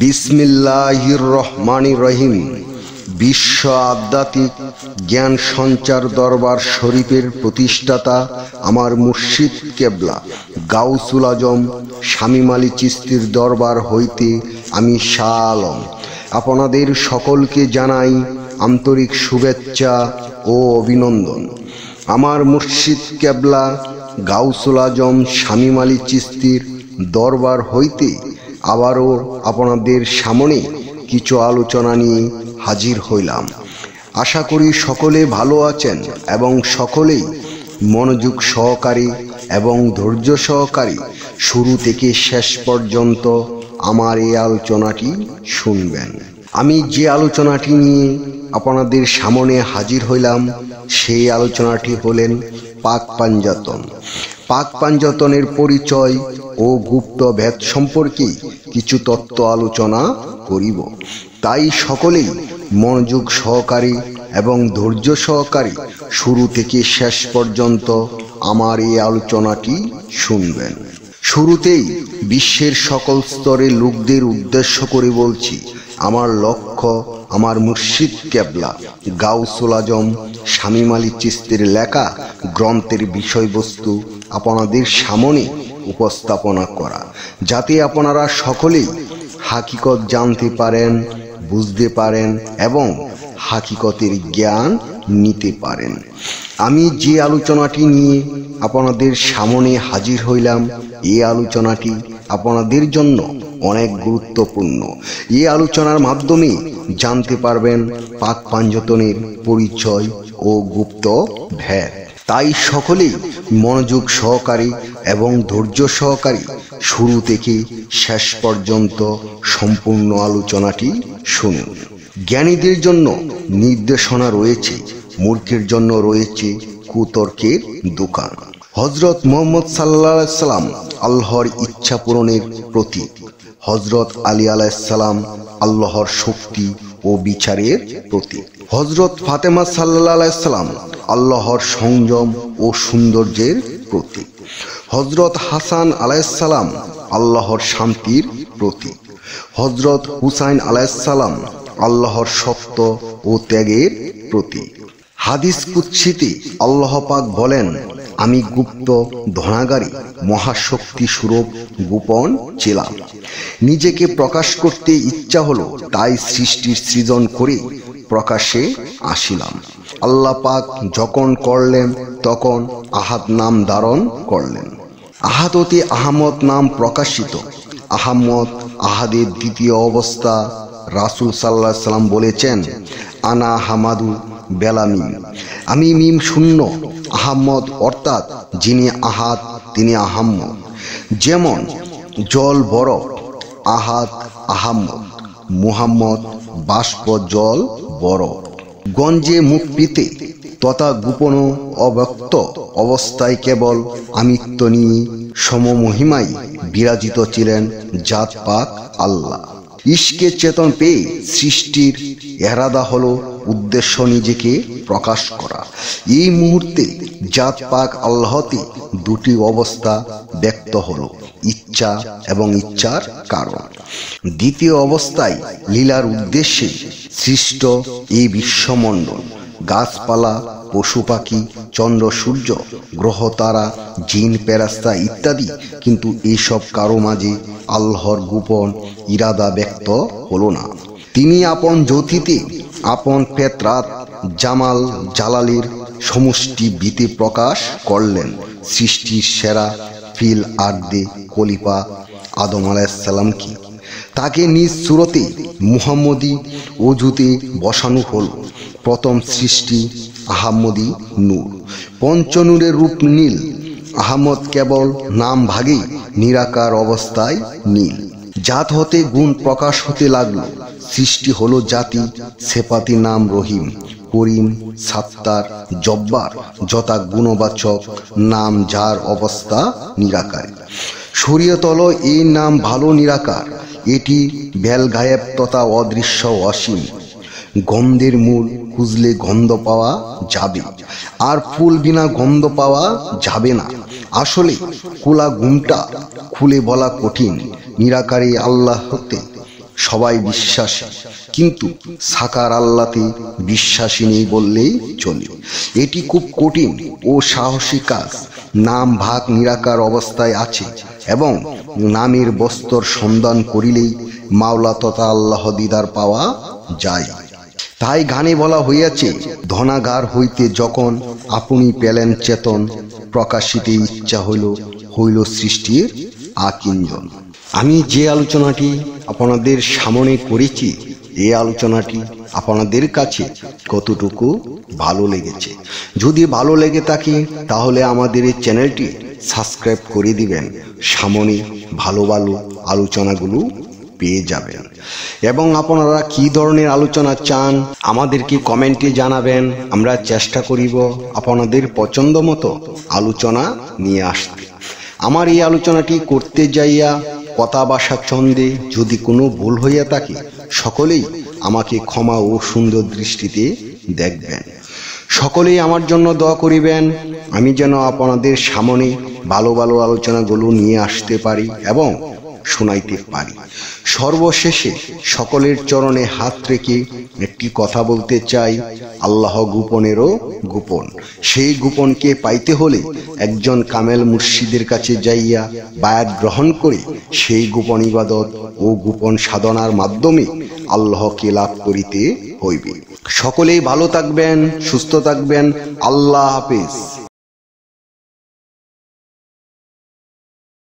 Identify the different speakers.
Speaker 1: বিসমিল্লাহির রহমানির রহিম। বিশ্ব আধ্যাত্মিক জ্ঞান সঞ্চার দরবার শরীফের প্রতিষ্ঠাতা আমার মুর্শিদ কেবলা গাউসুল আজম শামীম আলী চিশতির দরবার হইতে আমি শাহ আলম আপনাদের সকলকে জানাই আন্তরিক শুভেচ্ছা ও অভিনন্দন। আমার মুর্শিদ কেবলা গাউসুল আজম শামীম আলী চিশতির দরবার হইতে আবারও আপনাদের সামনে কিছু আলোচনা নিয়ে হাজির হইলাম। আশা করি সকলে ভালো আছেন এবং সকলেই মনোযোগ সহকারী এবং ধৈর্য সহকারী শুরু থেকে শেষ পর্যন্ত আমার এই আলোচনাটি শুনবেন। আমি যে আলোচনাটি নিয়ে আপনাদের সামনে হাজির হইলাম সেই আলোচনাটি হলেন পাক পাঞ্জাতন। পাক পাঞ্জাতনের পরিচয় ও গুপ্ত ভেদ সম্পর্কে কিছু তত্ত্ব আলোচনা করিব। তাই সকলেই মনোযোগ সহকারী এবং ধৈর্য সহকারী শুরু থেকে শেষ পর্যন্ত আমার এই আলোচনাটি শুনবেন। শুরুতেই বিশ্বের সকল স্তরের লোকদের উদ্দেশ্য করে বলছি, আমার লক্ষ্য আমার মুর্শিদ কেবলা গাউসুল আজম শামীম আলী চিশতির লেখা গ্রন্থের বিষয়বস্তু আপনাদের সামনে উপস্থাপনা করা, যাতে আপনারা সকলেই হাকিকত জানতে পারেন, বুঝতে পারেন এবং হাকিকতের জ্ঞান নিতে পারেন। আমি যে আলোচনাটি নিয়ে আপনাদের সামনে হাজির হইলাম, এই আলোচনাটি আপনাদের জন্য অনেক গুরুত্বপূর্ণ। এই আলোচনার মাধ্যমে জানতে পারবেন পাক পাঞ্জাতনের পরিচয় ও গুপ্ত ভেদ। তাই সকলেই মনোযোগ সহকারী এবং ধৈর্য সহকারী শুরু থেকে শেষ পর্যন্ত সম্পূর্ণ আলোচনাটি শুনুন। জ্ঞানীদের জন্য নির্দেশনা রয়েছে, মূর্খের জন্য রয়েছে কুতর্কের দোকান। হযরত মুহাম্মদ সাল্লাল্লাহু আলাইহি সাল্লাম আল্লাহর ইচ্ছা পূরণের প্রতীক। হযরত আলী আলাইহিস সালাম আল্লাহর শক্তি ও বিচারের প্রতীক। হযরত ফাতেমা সাল্লাল্লাহু আলাইহি সাল্লাম আল্লাহর সংযম ও সৌন্দর্যের প্রতীক। হযরত হাসান আলাইহিস সালাম আল্লাহর শান্তির প্রতীক। হযরত হুসাইন আলাইহিস সালাম আল্লাহর সত্য ও ত্যাগের প্রতীক। হাদিস কুদসিতে আল্লাহ পাক বলেন, আমি গুপ্ত ধনাগারী মহাশক্তি স্বরূপ গোপন ছিলাম। নিজেকে প্রকাশ করতে ইচ্ছা হলো, তাই সৃষ্টির সৃজন করে প্রকাশে আসিলাম। আল্লাহ পাক যখন করলেন তখন আহাদ নাম ধারণ করলেন। আহাদ হতে আহমদ নাম প্রকাশিত। আহমদ আহাদের দ্বিতীয় অবস্থা। রাসূল সাল্লাল্লাহু আলাইহি সাল্লাম বলেছেন, আনা হামাদু বেলা মিম, আমি মিম শূন্য আহমদ, অর্থাৎ যিনি আহাদ তিনি আহম্মদ। যেমন জল বরফ, আহাদ আহম্মদ, মুহাম্মদ বাষ্প জল বরফ। গঞ্জে মুখ পিতে তথা গোপন অব্যক্ত অবস্থায় কেবল আমিত্ব নিয়ে সমমহিমায় বিরাজিত ছিলেন জাত পাক আল্লাহ। ইশকে চেতন পেয়ে সৃষ্টির এরাদা হলো উদ্দেশ্য নিজেকে প্রকাশ করা। এই মুহূর্তে জাত পাক আল্লাহতে দুটি অবস্থা ব্যক্ত হলো, ইচ্ছা এবং ইচ্ছার কারণ। দ্বিতীয় অবস্থায় লীলার উদ্দেশ্যে সৃষ্ট এই বিশ্বমণ্ডল, গাছপালা, পশু পাখি, চন্দ্র সূর্য, গ্রহ তারা, জিন ফেরেশতা ইত্যাদি। কিন্তু এইসব কারো মাঝে আল্লাহর গোপন ইরাদা ব্যক্ত হলো না। তিনি আপন জ্যোতিতে আপন ফেতরাত জামাল জালালের সমষ্টি বিতে প্রকাশ করলেন সৃষ্টির সেরা ফিল আর্দে খলিফা আদম আলাইহিস সালামকে। তাকে নিজ সুরতে মুহাম্মদী ওজুতে বসানো হলো। প্রথম সৃষ্টি আহমদী নূর, পঞ্চনূরের রূপ নীল। আহমদ কেবল নাম ভাগে নিরাকার অবস্থায় নীল। জাত হতে গুণ প্রকাশ হতে লাগলো। সৃষ্টি হলো জাতি, সেপাতি নাম রহিম, করিম, সাত্তার, জব্বার, যথা গুণবাচক নাম, যার অবস্থা নিরাকার। শরীয়ত হলো এই নাম ভালো নিরাকার। এটি বেল গায়েব তথা অদৃশ্য অসীম। গন্ধের মূল খুঁজলে গন্ধ পাওয়া যাবে, আর ফুল বিনা গন্ধ পাওয়া যাবে না। আসলে খোলা গুমটা খুলে বলা কঠিন। নিরাকারী আল্লাহ হতে সবাই বিশ্বাসী, কিন্তু সাকার আল্লাহতে বিশ্বাসী নেই বললেই চলে। এটি খুব কঠিন ও সাহসী কাজ। নাম ভাগ নিরাকার অবস্থায় আছে এবং নামের বস্তর সন্ধান করিলেই মাওলা তথা আল্লাহ দিদার পাওয়া যায়। তাই গানে বলা হইয়াছে, ধনাগার হইতে যখন আপনি পেলেন চেতন, প্রকাশিতে ইচ্ছা হইল সৃষ্টির আকিঞ্জন। আমি যে আলোচনাটি আপনাদের সামনে করেছি, এই আলোচনাটি আপনাদের কাছে কতটুকু ভালো লেগেছে? যদি ভালো লেগে থাকে তাহলে আমাদের এই চ্যানেলটি সাবস্ক্রাইব করে দিবেন। সামনে ভালো ভালো আলোচনাগুলো পেয়ে যাবেন। এবং আপনারা কি ধরনের আলোচনা চান আমাদেরকে কমেন্টে জানাবেন। আমরা চেষ্টা করিব আপনাদের পছন্দ মতো আলোচনা নিয়ে আসতে। আমার এই আলোচনাটি করতে যাইয়া কথা ভাষা ছন্দে যদি কোনো ভুল হইয়া থাকে, সকলেই আমাকে ক্ষমা ও সুন্দর দৃষ্টিতে দেখবেন। সকলেই আমার জন্য দোয়া করিবেন, আমি যেন আপনাদের সামনে ভালো ভালো আলোচনাগুলো নিয়ে আসতে পারি এবং শোনাইতে পারি। সর্বশেষে সকলের চরণে হাত রেখে একটি কথা বলতে চাই, আল্লাহ গোপনেরও গোপন। সেই গোপনকে পাইতে হলে একজন কামেল মুর্শিদের কাছে যাইয়া বায়াত গ্রহণ করে সেই গোপন ইবাদত ও গোপন সাধনার মাধ্যমে আল্লাহকে লাভ করিতে হইবে। সকলেই ভালো থাকবেন, সুস্থ থাকবেন। আল্লাহ হাফেজ।